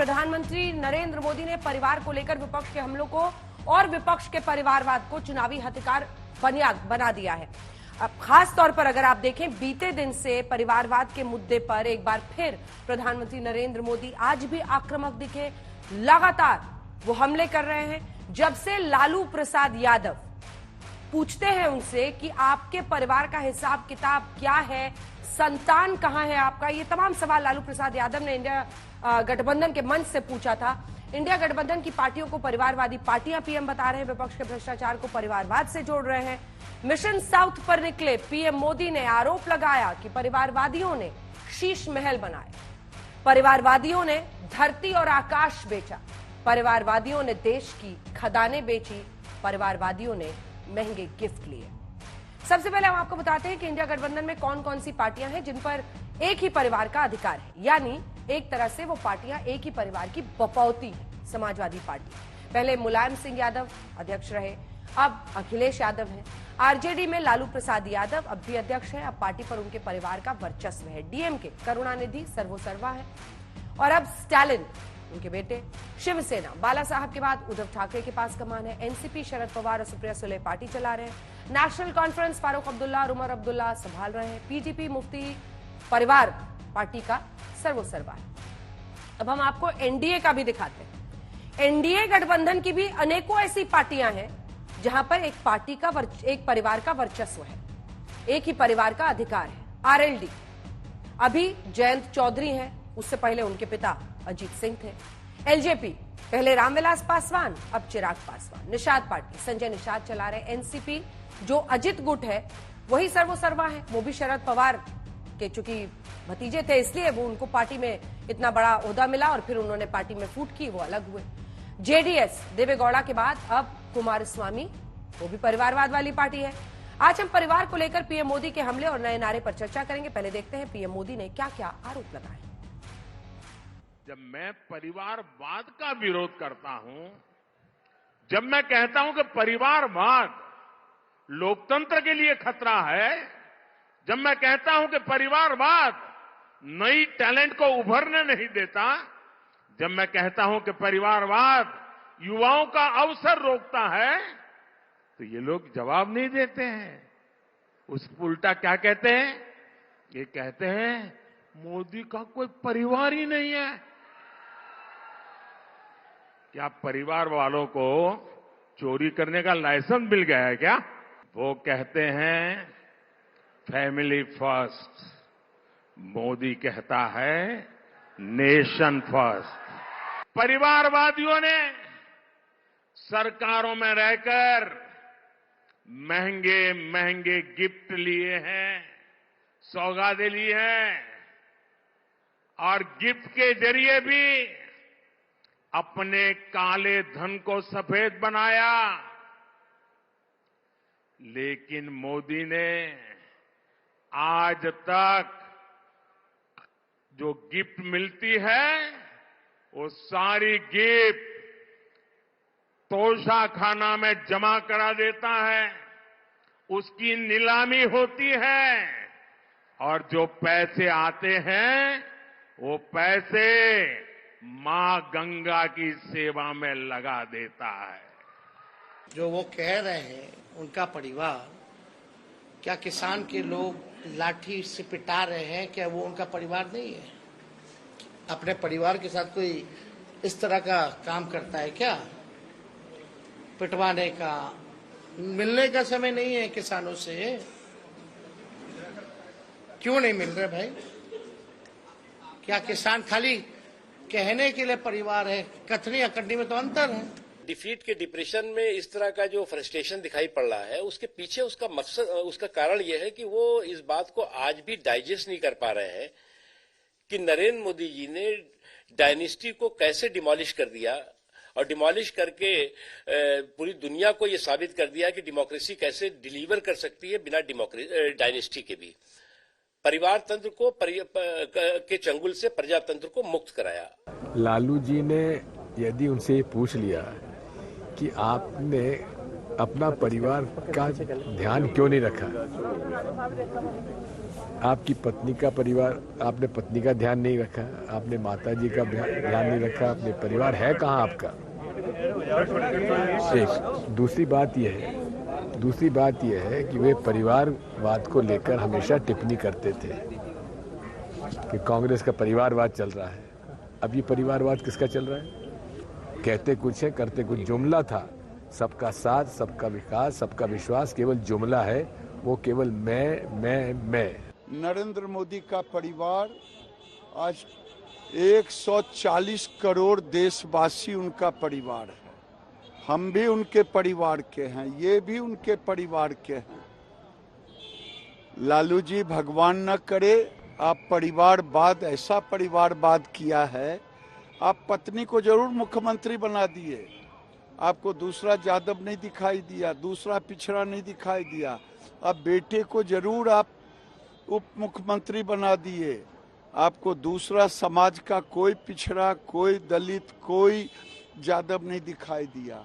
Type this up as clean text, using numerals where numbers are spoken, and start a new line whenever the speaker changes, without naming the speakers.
प्रधानमंत्री नरेंद्र मोदी ने परिवार को लेकर विपक्ष के हमलों को और विपक्ष के परिवारवाद को चुनावी हथियार बना दिया है। अब खास तौर पर अगर आप देखें, बीते दिन से परिवारवाद के मुद्दे पर एक बार फिर प्रधानमंत्री नरेंद्र मोदी आज भी आक्रामक दिखे। लगातार वो हमले कर रहे हैं। जब से लालू प्रसाद यादव पूछते हैं उनसे कि आपके परिवार का हिसाब किताब क्या है, संतान कहां है आपका, ये तमाम सवाल लालू प्रसाद यादव ने इंडिया गठबंधन के मंच से पूछा था। इंडिया गठबंधन की पार्टियों को परिवारवादी पार्टियां पीएम बता रहे हैं, विपक्ष के भ्रष्टाचार को परिवारवाद से जोड़ रहे हैं। मिशन साउथ पर निकले पीएम मोदी ने आरोप लगाया कि परिवारवादियों ने शीश महल बनाए, परिवारवादियों ने धरती और आकाश बेचा, परिवारवादियों ने देश की खदानें बेची, परिवारवादियों ने महंगे गिफ्ट लिए। सबसे पहले हम आपको बताते हैं कि इंडिया गठबंधन में कौन कौन सी पार्टियां हैं जिन पर एक ही परिवार का अधिकार है, यानी एक तरह से वो पार्टियां एक ही परिवार की बपौती है। समाजवादी पार्टी पहले मुलायम सिंह यादव अध्यक्ष रहे, अब अखिलेश यादव हैं। आरजेडी में लालू प्रसाद यादव अब भी अध्यक्ष हैं, अब पार्टी पर उनके परिवार का वर्चस्व है। डीएमके करुणानिधि सर्वोसर्वा है और अब स्टालिन उनके बेटे। शिवसेना बाला साहब के बाद उद्धव ठाकरे के पास कमान है। एनसीपी शरद पवार और सुप्रिया सुले पार्टी चला रहे हैं। नेशनल कॉन्फ्रेंस फारूक अब्दुल्ला और उमर अब्दुल्ला संभाल रहे हैं। पीडीपी मुफ्ती परिवार पार्टी का सर्वोसर्वा है। अब हम आपको एनडीए का भी दिखाते हैं। एनडीए गठबंधन की भी अनेकों ऐसी पार्टियां हैं जहां पर एक पार्टी का एक परिवार का वर्चस्व है, एक ही परिवार का अधिकार है। आरएलडी अभी जयंत चौधरी हैं, उससे पहले उनके पिता अजीत सिंह थे। एलजेपी पहले रामविलास पासवान, अब चिराग पासवान। निषाद पार्टी संजय निषाद चला रहे। एनसीपी जो अजित गुट है वही सर्वोसर्वा है, वो भी शरद पवार के चूंकि भतीजे थे इसलिए वो उनको पार्टी में इतना बड़ा ओहदा मिला और फिर उन्होंने पार्टी में फूट की, वो अलग हुए। जेडीएस देवेगौड़ा के बाद अब कुमारस्वामी, वो भी परिवारवाद वाली पार्टी है। आज हम परिवार को लेकर पीएम मोदी के हमले और नए नारे पर चर्चा करेंगे। पहले देखते हैं पीएम मोदी ने क्या क्या आरोप लगाए।
जब मैं परिवारवाद का विरोध करता हूं, जब मैं कहता हूं कि परिवारवाद लोकतंत्र के लिए खतरा है, जब मैं कहता हूं कि परिवारवाद नई टैलेंट को उभरने नहीं देता, जब मैं कहता हूं कि परिवारवाद युवाओं का अवसर रोकता है, तो ये लोग जवाब नहीं देते हैं। उस उल्टा क्या कहते हैं? ये कहते हैं मोदी का कोई परिवार ही नहीं है। क्या परिवार वालों को चोरी करने का लाइसेंस मिल गया है क्या? वो कहते हैं फैमिली फर्स्ट, मोदी कहता है नेशन फर्स्ट। परिवारवादियों ने सरकारों में रहकर महंगे महंगे गिफ्ट लिए हैं, सौगातें ली हैं और गिफ्ट के जरिए भी अपने काले धन को सफेद बनाया। लेकिन मोदी ने आज तक जो गिफ्ट मिलती है वो सारी गिफ्ट तोशाखाना में जमा करा देता है, उसकी नीलामी होती है और जो पैसे आते हैं वो पैसे मां गंगा की सेवा में लगा देता है।
जो वो कह रहे हैं उनका परिवार, क्या किसान के लोग लाठी से पिटा रहे हैं, क्या वो उनका परिवार नहीं है? अपने परिवार के साथ कोई इस तरह का काम करता है क्या? पिटवाने का, मिलने का समय नहीं है किसानों से? क्यों नहीं मिल रहे भाई? क्या किसान खाली कहने के लिए परिवार है? कथनी अकड़नी में तो अंतर है।
डिफीट के डिप्रेशन में इस तरह का जो फ्रस्ट्रेशन दिखाई पड़ रहा है, उसके पीछे उसका मकसद, उसका कारण यह है कि वो इस बात को आज भी डाइजेस्ट नहीं कर पा रहे हैं कि नरेंद्र मोदी जी ने डायनेस्टी को कैसे डिमोलिश कर दिया और डिमोलिश करके पूरी दुनिया को ये साबित कर दिया कि डेमोक्रेसी कैसे डिलीवर कर सकती है बिना डायनेस्टी के भी। परिवार तंत्र को के चंगुल से प्रजातंत्र को मुक्त कराया।
लालू जी ने यदि उनसे पूछ लिया कि आपने अपना परिवार का ध्यान क्यों नहीं रखा, आपकी पत्नी का परिवार, आपने पत्नी का ध्यान नहीं रखा, आपने माताजी का ध्यान नहीं रखा, अपने परिवार है कहाँ आपका? एक दूसरी बात यह है कि वे परिवारवाद को लेकर हमेशा टिप्पणी करते थे कि कांग्रेस का परिवारवाद चल रहा है। अब ये परिवारवाद किसका चल रहा है? कहते कुछ है, करते कुछ। जुमला था सबका साथ, सबका विकास, सबका विश्वास, केवल जुमला है, वो केवल मैं।
नरेंद्र मोदी का परिवार आज 140 करोड़ देशवासी उनका परिवार है। हम भी उनके परिवार के हैं, ये भी उनके परिवार के हैं। लालू जी, भगवान न करे आप परिवारवाद, ऐसा परिवारवाद किया है, आप पत्नी को जरूर मुख्यमंत्री बना दिए, आपको दूसरा यादव नहीं दिखाई दिया, दूसरा पिछड़ा नहीं दिखाई दिया। अब बेटे को जरूर आप उप मुख्यमंत्री बना दिए, आपको दूसरा समाज का कोई पिछड़ा, कोई दलित, कोई यादव नहीं दिखाई दिया।